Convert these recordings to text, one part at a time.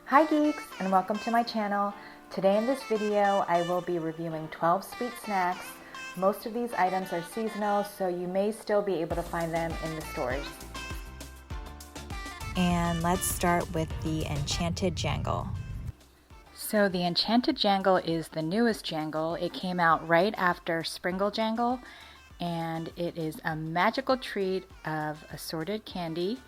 Hi geeks, and welcome to my channel. Today in this video I will be reviewing 12 sweet snacks. Most of these items are seasonal, so you may still be able to find them in the stores. And let's start with the Enchanted Jangle. So the Enchanted Jangle is the newest jangle. It came out right after Sprinkle Jangle, and it is a magical treat of assorted candy.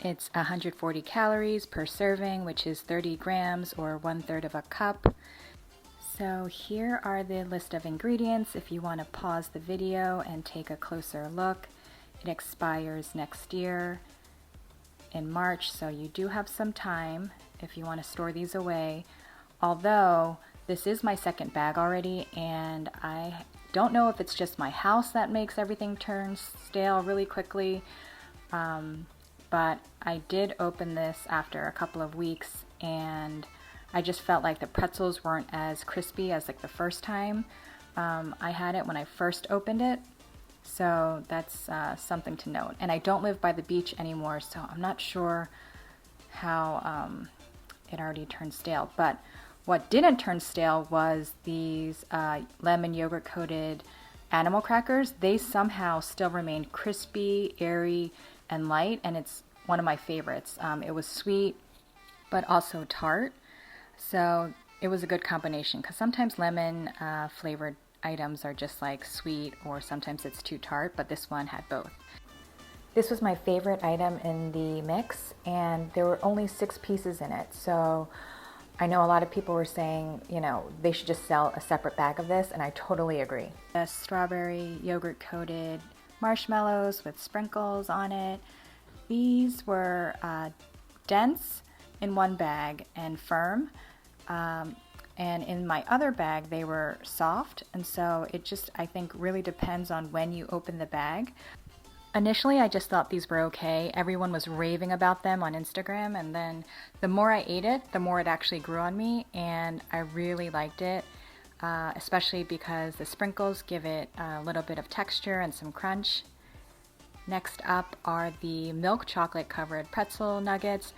It's 140 calories per serving, which is 30 grams or 1/3 of a cup. So here are the list of ingredients if you want to pause the video and take a closer look. It expires next year in March, so you do have some time if you want to store these away. Although this is my second bag already, and I don't know if it's just my house that makes everything turn stale really quickly. But I did open this after a couple of weeks, and I just felt like the pretzels weren't as crispy as like the first time I had it when I first opened it. So that's something to note. And I don't live by the beach anymore, so I'm not sure how it already turned stale. But what didn't turn stale was these lemon yogurt coated animal crackers. They somehow still remain crispy, airy, and light, and it's one of my favorites. It was sweet but also tart, so it was a good combination, because sometimes lemon flavored items are just like sweet, or sometimes it's too tart, but this one had both. This was my favorite item in the mix, and there were only 6 pieces in it, so I know a lot of people were saying, you know, they should just sell a separate bag of this, and I totally agree. The strawberry yogurt coated marshmallows with sprinkles on it. These were dense in one bag and firm, and in my other bag they were soft, and so it just, I think, really depends on when you open the bag. Initially I just thought these were okay. Everyone was raving about them on Instagram, and then the more I ate it, the more it actually grew on me, and I really liked it. Especially because the sprinkles give it a little bit of texture and some crunch. Next up are the milk chocolate covered pretzel nuggets.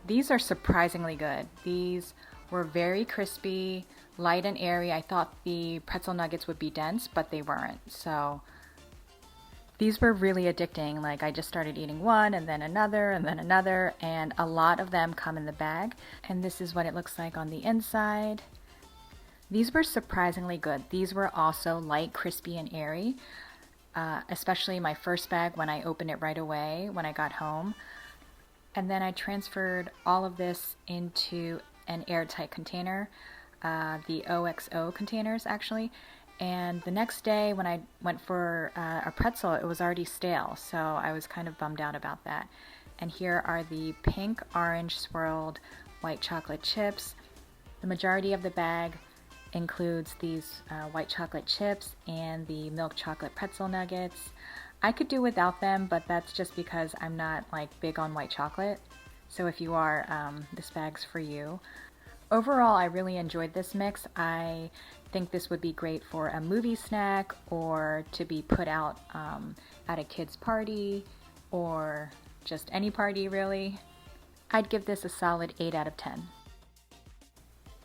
These are surprisingly good. These were very crispy, light and airy. I thought the pretzel nuggets would be dense, but they weren't. So these were really addicting. Like, I just started eating one and then another and then another, and a lot of them come in the bag. And this is what it looks like on the inside. These were surprisingly good. These were also light, crispy, and airy, especially my first bag when I opened it right away when I got home. And then I transferred all of this into an airtight container, the OXO containers actually. And the next day when I went for a pretzel, it was already stale, so I was kind of bummed out about that. And here are the pink orange swirled white chocolate chips. The majority of the bag includes these white chocolate chips and the milk chocolate pretzel nuggets. I could do without them, but that's just because I'm not like big on white chocolate. So if you are, this bag's for you. Overall, I really enjoyed this mix. I think this would be great for a movie snack, or to be put out at a kid's party, or just any party really. I'd give this a solid 8 out of 10.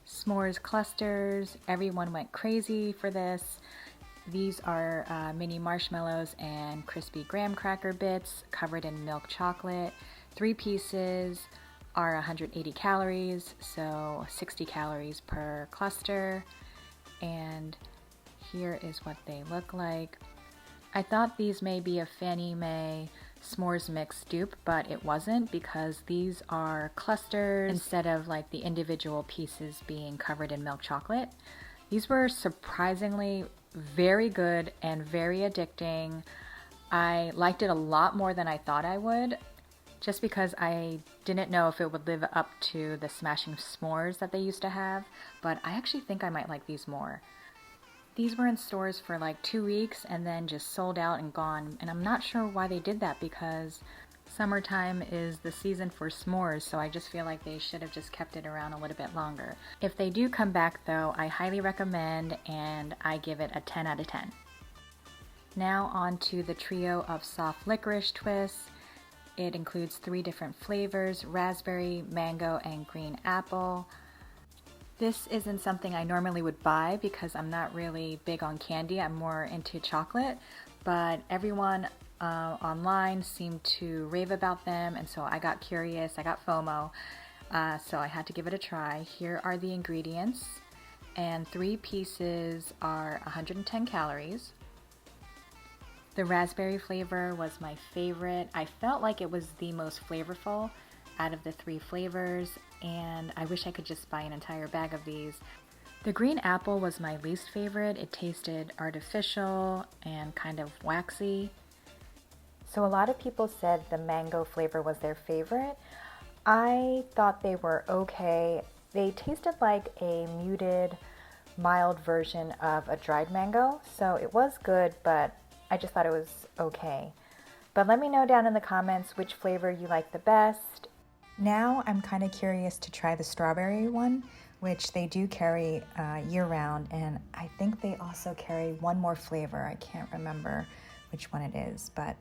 Smores Clusters, everyone went crazy for this. These are mini marshmallows and crispy graham cracker bits covered in milk chocolate. 3 pieces are 180 calories, so 60 calories per cluster. And here is what they look like. I thought these may be a Fannie Mae s'mores mix dupe, but it wasn't, because these are clusters instead of like the individual pieces being covered in milk chocolate. These were surprisingly very good and very addicting. I liked it a lot more than I thought I would, just because I didn't know if it would live up to the smashing s'mores that they used to have, but I actually think I might like these more. These were in stores for like 2 weeks and then just sold out and gone, and I'm not sure why they did that, because summertime is the season for s'mores, so I just feel like they should have just kept it around a little bit longer. If they do come back though, I highly recommend, and I give it a 10 out of 10. Now on to the trio of soft licorice twists. It includes 3 different flavors: raspberry, mango, and green apple. This isn't something I normally would buy because I'm not really big on candy. I'm more into chocolate, but everyone online seemed to rave about them, and so I got curious. I got FOMO, so I had to give it a try. Here are the ingredients, and 3 pieces are 110 calories. The raspberry flavor was my favorite. I felt like it was the most flavorful out of the 3 flavors, and I wish I could just buy an entire bag of these. The green apple was my least favorite. It tasted artificial and kind of waxy. So a lot of people said the mango flavor was their favorite. I thought they were okay. They tasted like a muted, mild version of a dried mango, so it was good, but I just thought it was okay. But let me know down in the comments which flavor you like the best. Now I'm kind of curious to try the strawberry one, which they do carry year-round, and I think they also carry one more flavor. I can't remember which one it is, but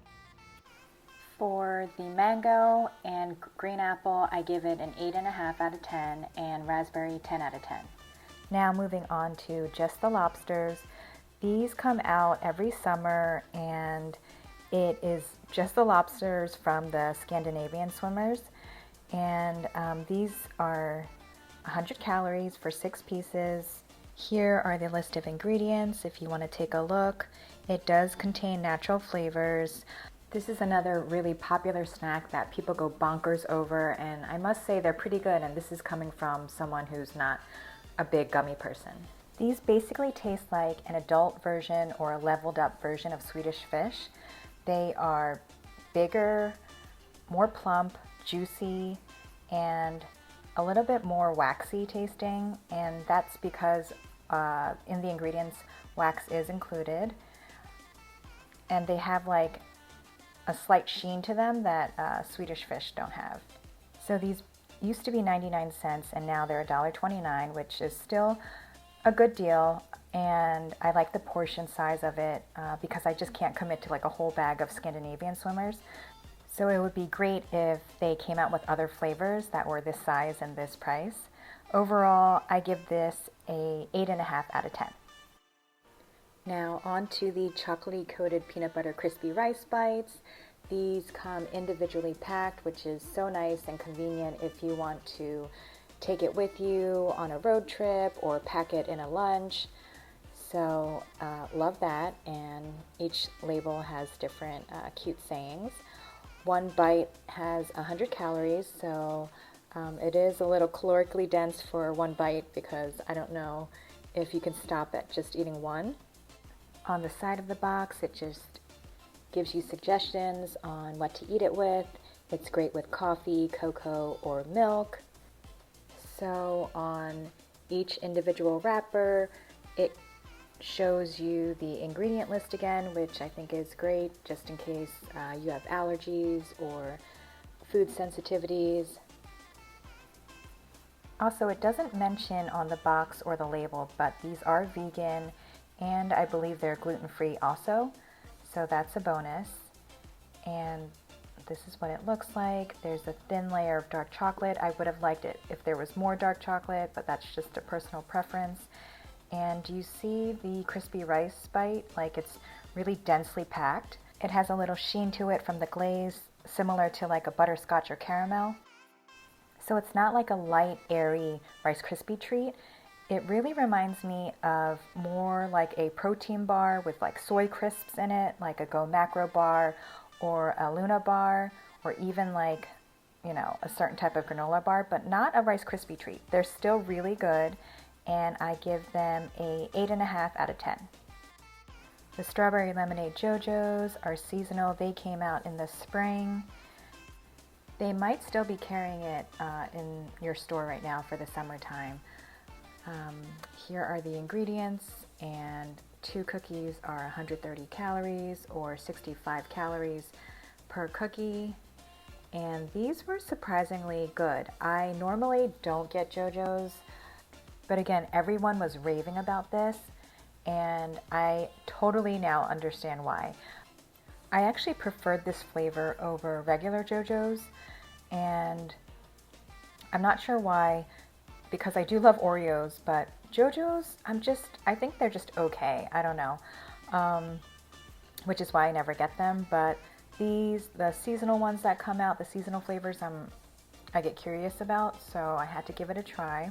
For the mango and green apple, I give it an 8.5 out of 10, and raspberry 10 out of 10. now moving on to just the lobsters. These come out every summer, and it is just the lobsters from the Scandinavian swimmers. And these are 100 calories for 6 pieces. Here are the list of ingredients if you want to take a look. It does contain natural flavors. This is another really popular snack that people go bonkers over, and I must say they're pretty good, and this is coming from someone who's not a big gummy person. These basically taste like an adult version or a leveled up version of Swedish fish. They are bigger, more plump, juicy, and a little bit more waxy tasting, and that's because in the ingredients wax is included, and they have like a slight sheen to them that Swedish fish don't have. So these used to be 99 cents and now they're $1.29, which is still a good deal, and I like the portion size of it because I just can't commit to like a whole bag of Scandinavian swimmers. So it would be great if they came out with other flavors that were this size and this price. Overall, I give this a 8.5 out of 10. Now on to the chocolatey coated peanut butter crispy rice bites. These come individually packed, which is so nice and convenient if you want to take it with you on a road trip or pack it in a lunch. So love that, and each label has different cute sayings. One bite has 100 calories, so it is a little calorically dense for one bite because I don't know if you can stop at just eating one. On the side of the box, it just gives you suggestions on what to eat it with. It's great with coffee, cocoa, or milk. So on each individual wrapper, it shows you the ingredient list again, which I think is great just in case you have allergies or food sensitivities. Also, it doesn't mention on the box or the label, but these are vegan, and I believe they're gluten-free also, so that's a bonus. And this is what it looks like. There's a thin layer of dark chocolate. I would have liked it if there was more dark chocolate, but that's just a personal preference. And do you see the crispy rice bite? Like, it's really densely packed. It has a little sheen to it from the glaze, similar to like a butterscotch or caramel. So it's not like a light, airy Rice Krispie treat. It really reminds me of more like a protein bar with like soy crisps in it, like a Go Macro bar or a Luna bar, or even like, you know, a certain type of granola bar, but not a Rice Krispie treat. They're still really good, and I give them a 8.5 out of 10. The strawberry lemonade JoJo's are seasonal. They came out in the spring. They might still be carrying it in your store right now for the summertime. Here are the ingredients, and 2 cookies are 130 calories or 65 calories per cookie. And these were surprisingly good. I normally don't get JoJo's, but again, everyone was raving about this, and I totally now understand why. I actually preferred this flavor over regular JoJo's, and I'm not sure why, because I do love Oreos, but JoJo's, I think they're just okay. I don't know, which is why I never get them. But the seasonal ones that come out, the seasonal flavors, I get curious about, so I had to give it a try.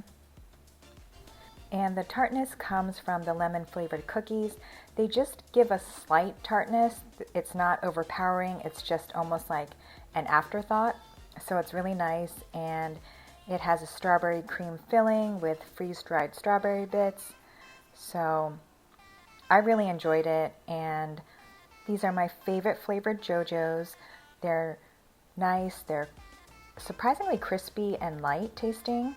And the tartness comes from the lemon flavored cookies. They just give a slight tartness. It's not overpowering, it's just almost like an afterthought. So it's really nice, and it has a strawberry cream filling with freeze-dried strawberry bits. So I really enjoyed it, and these are my favorite flavored JoJo's. They're nice, they're surprisingly crispy and light tasting.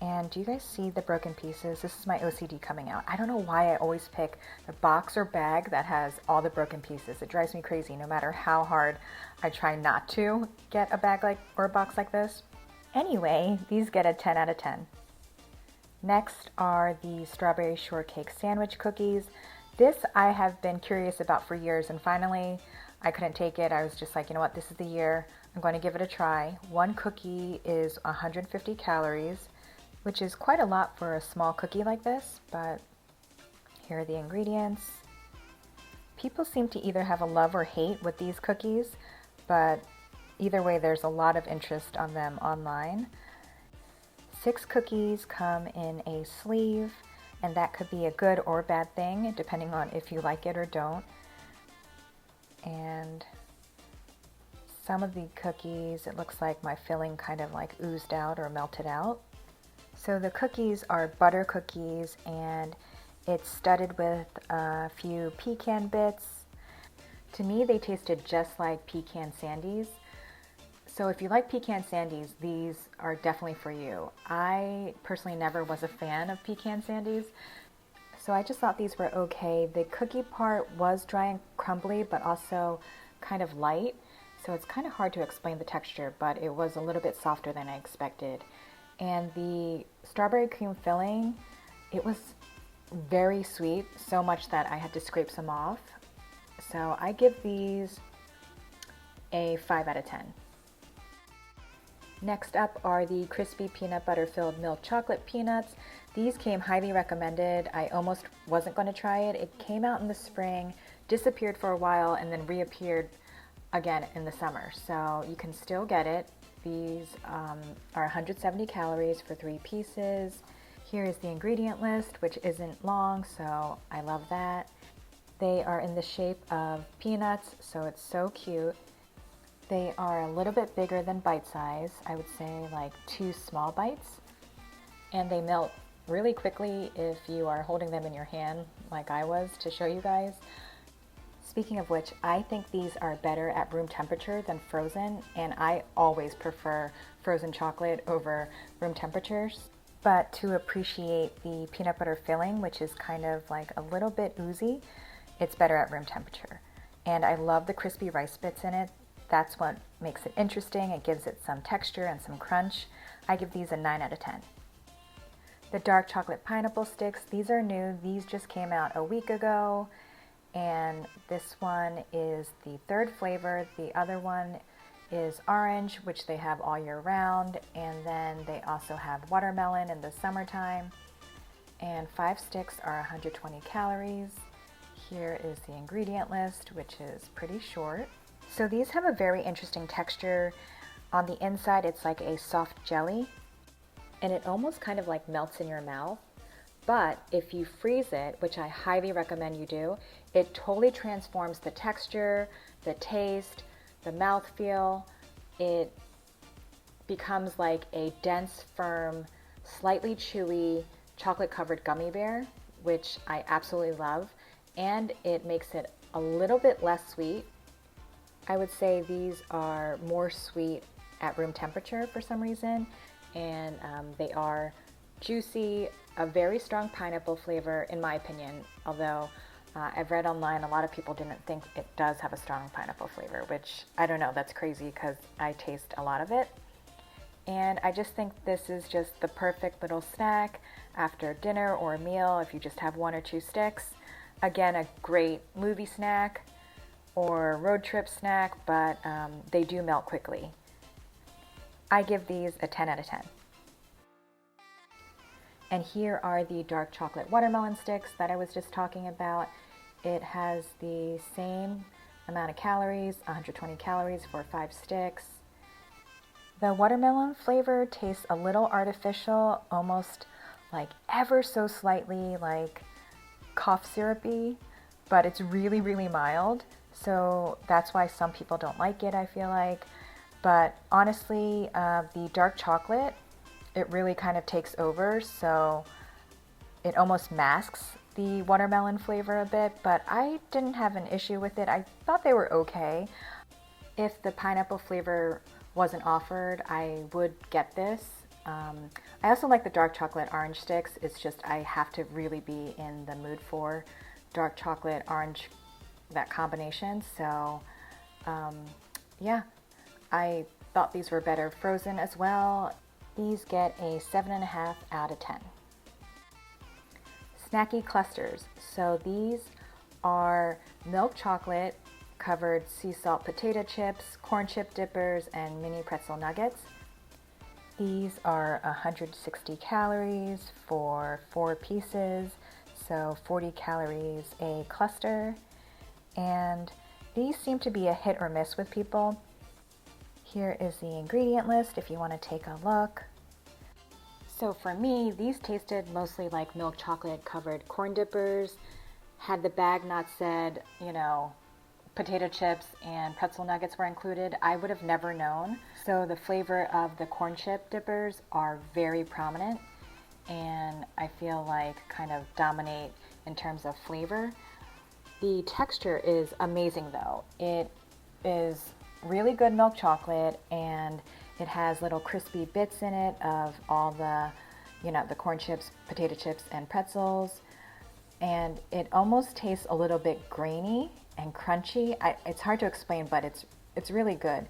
And do you guys see the broken pieces? This is my OCD coming out. I don't know why I always pick the box or bag that has all the broken pieces. It drives me crazy no matter how hard I try not to get a bag or a box like this. Anyway, these get a 10 out of 10. Next are the strawberry shortcake sandwich cookies. This I have been curious about for years, and finally I couldn't take it. I was just like, you know what, this is the year. I'm going to give it a try. One cookie is 150 calories. Which is quite a lot for a small cookie like this, but here are the ingredients. People seem to either have a love or hate with these cookies, but either way, there's a lot of interest on them online. 6 cookies come in a sleeve, and that could be a good or bad thing, depending on if you like it or don't. And some of the cookies, it looks like my filling kind of like oozed out or melted out. So the cookies are butter cookies, and it's studded with a few pecan bits. To me, they tasted just like pecan sandies. So if you like pecan sandies, these are definitely for you. I personally never was a fan of pecan sandies, so I just thought these were okay. The cookie part was dry and crumbly, but also kind of light. So it's kind of hard to explain the texture, but it was a little bit softer than I expected. And the strawberry cream filling, it was very sweet, so much that I had to scrape some off. So I give these a 5 out of 10. Next up are the crispy peanut butter filled milk chocolate peanuts. These came highly recommended. I almost wasn't going to try it. It came out in the spring, disappeared for a while, and then reappeared again in the summer. So you can still get it. These are 170 calories for 3 pieces. Here is the ingredient list, which isn't long, so I love that. They are in the shape of peanuts, so it's so cute. They are a little bit bigger than bite size. I would say like 2 small bites. And they melt really quickly if you are holding them in your hand like I was to show you guys. Speaking of which, I think these are better at room temperature than frozen, and I always prefer frozen chocolate over room temperatures. But to appreciate the peanut butter filling, which is kind of like a little bit oozy, it's better at room temperature. And I love the crispy rice bits in it. That's what makes it interesting. It gives it some texture and some crunch. I give these a 9 out of 10. The dark chocolate pineapple sticks, these are new. These just came out a week ago. And this one is the 3rd flavor. The other one is orange, which they have all year round, and then they also have watermelon in the summertime. And 5 sticks are 120 calories. Here is the ingredient list, which is pretty short. So these have a very interesting texture. On the inside, it's like a soft jelly, and it almost kind of like melts in your mouth. But if you freeze it, which I highly recommend you do, it totally transforms the texture, the taste, the mouthfeel. It becomes like a dense, firm, slightly chewy, chocolate-covered gummy bear, which I absolutely love. And it makes it a little bit less sweet. I would say these are more sweet at room temperature for some reason, and they are juicy, a very strong pineapple flavor in my opinion, although I've read online a lot of people didn't think it does have a strong pineapple flavor, which I don't know, that's crazy because I taste a lot of it. And I just think this is just the perfect little snack after dinner or a meal if you just have 1 or 2 sticks. Again, a great movie snack, or road trip snack, but they do melt quickly. I give these a 10 out of 10. And here are the dark chocolate watermelon sticks that I was just talking about. It has the same amount of calories, 120 calories for 5 sticks. The watermelon flavor tastes a little artificial, almost like ever so slightly like cough syrupy, but it's really, really mild. So that's why some people don't like it, I feel like. But honestly, the dark chocolate, it really kind of takes over, so it almost masks the watermelon flavor a bit, but I didn't have an issue with it. I thought they were okay. If the pineapple flavor wasn't offered, I would get this. I also like the dark chocolate orange sticks. It's just I have to really be in the mood for dark chocolate orange, that combination. So yeah, I thought these were better frozen as well. These get a 7.5 out of 10. Snacky Clusters. So these are milk chocolate covered sea salt potato chips, corn chip dippers, and mini pretzel nuggets. These are 160 calories for 4 pieces, so 40 calories a cluster. And these seem to be a hit or miss with people. Here is the ingredient list if you want to take a look. So for me, these tasted mostly like milk chocolate covered corn dippers. Had the bag not said, you know, potato chips and pretzel nuggets were included, I would have never known. So the flavor of the corn chip dippers are very prominent and I feel like kind of dominate in terms of flavor. The texture is amazing though. It is really good milk chocolate and it has little crispy bits in it of all the, you know, the corn chips, potato chips, and pretzels. And it almost tastes a little bit grainy and crunchy. It's hard to explain, but it's really good.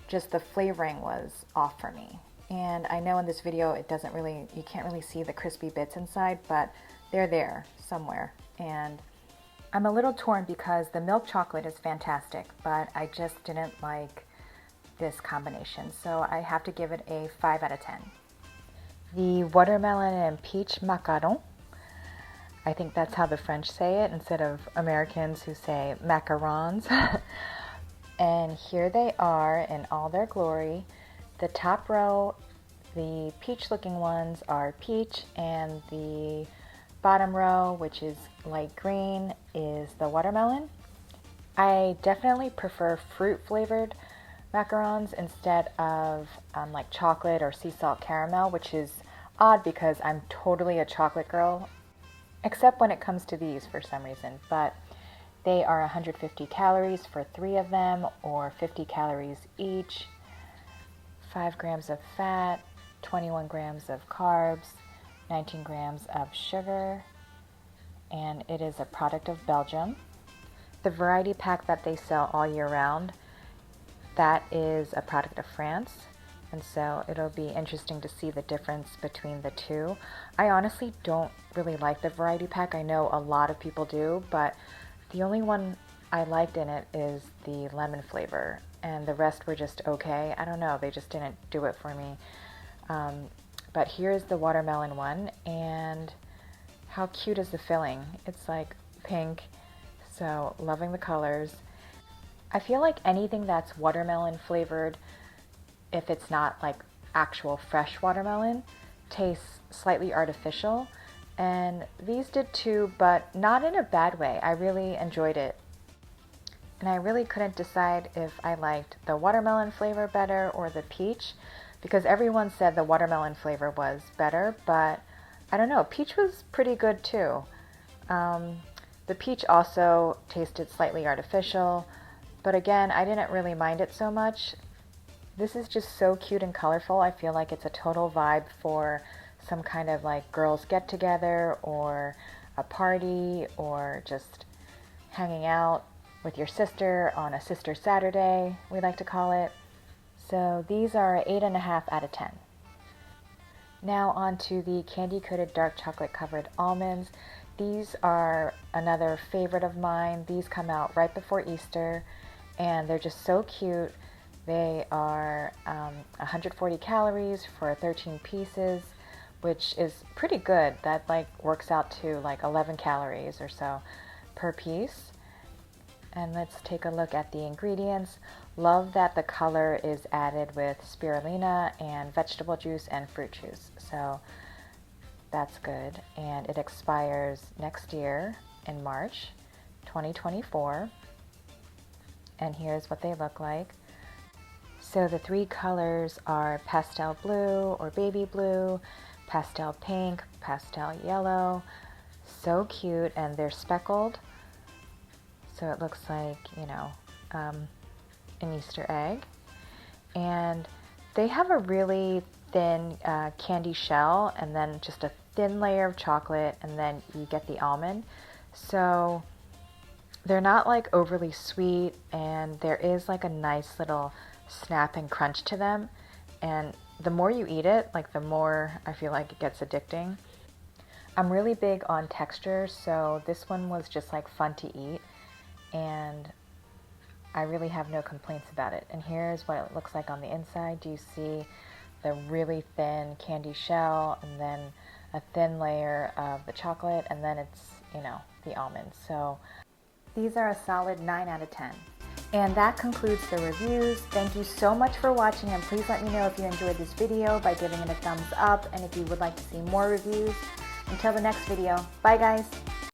Just the flavoring was off for me. And I know in this video it doesn't really, you can't really see the crispy bits inside, but they're there somewhere. And I'm a little torn because the milk chocolate is fantastic, but I just didn't like this combination. So I have to give it a 5 out of 10. The watermelon and peach macaron. I think that's how the French say it instead of Americans who say macarons. And here they are in all their glory. The top row, the peach looking ones are peach, and the bottom row, which is light green, is the watermelon. I definitely prefer fruit flavored macarons instead of like chocolate or sea salt caramel, which is odd because I'm totally a chocolate girl, except when it comes to these for some reason. But they are 150 calories for 3 of them, or 50 calories each, 5 grams of fat, 21 grams of carbs, 19 grams of sugar, and it is a product of Belgium. The variety pack that they sell all year round, that is a product of France. And so it'll be interesting to see the difference between the two. I honestly don't really like the variety pack. I know a lot of people do, but the only one I liked in it is the lemon flavor, and the rest were just okay. I don't know, they just didn't do it for me. But here's the watermelon one, and how cute is the filling? It's like pink, so loving the colors. I feel like anything that's watermelon flavored, if it's not like actual fresh watermelon, tastes slightly artificial. And these did too, but not in a bad way. I really enjoyed it. And I really couldn't decide if I liked the watermelon flavor better or the peach, because everyone said the watermelon flavor was better, but I don't know, peach was pretty good too. The peach also tasted slightly artificial, but again, I didn't really mind it so much. This is just so cute and colorful. I feel like it's a total vibe for some kind of like girls get together or a party or just hanging out with your sister on a sister Saturday, we like to call it. So these are 8.5 out of 10. Now on to the candy coated dark chocolate covered almonds. These are another favorite of mine. These come out right before Easter and they're just so cute. They are 140 calories for 13 pieces, which is pretty good. That like works out to like 11 calories or so per piece. And let's take a look at the ingredients. Love that the color is added with spirulina and vegetable juice and fruit juice. So that's good. And it expires next year in March 2024. And here's what they look like. So the three colors are pastel blue or baby blue, pastel pink, pastel yellow. So cute, and they're speckled. So it looks like, you know, an Easter egg. And they have a really thin candy shell and then just a thin layer of chocolate, and then you get the almond. So they're not like overly sweet, and there is like a nice little snap and crunch to them. And the more you eat it, like the more I feel like it gets addicting. I'm really big on texture, so this one was just like fun to eat, and I really have no complaints about it. And here's what it looks like on the inside. Do you see the really thin candy shell, and then a thin layer of the chocolate, and then it's, you know, the almonds. So these are a solid 9 out of 10. And that concludes the reviews. Thank you so much for watching, and please let me know if you enjoyed this video by giving it a thumbs up, and if you would like to see more reviews. Until the next video, bye guys!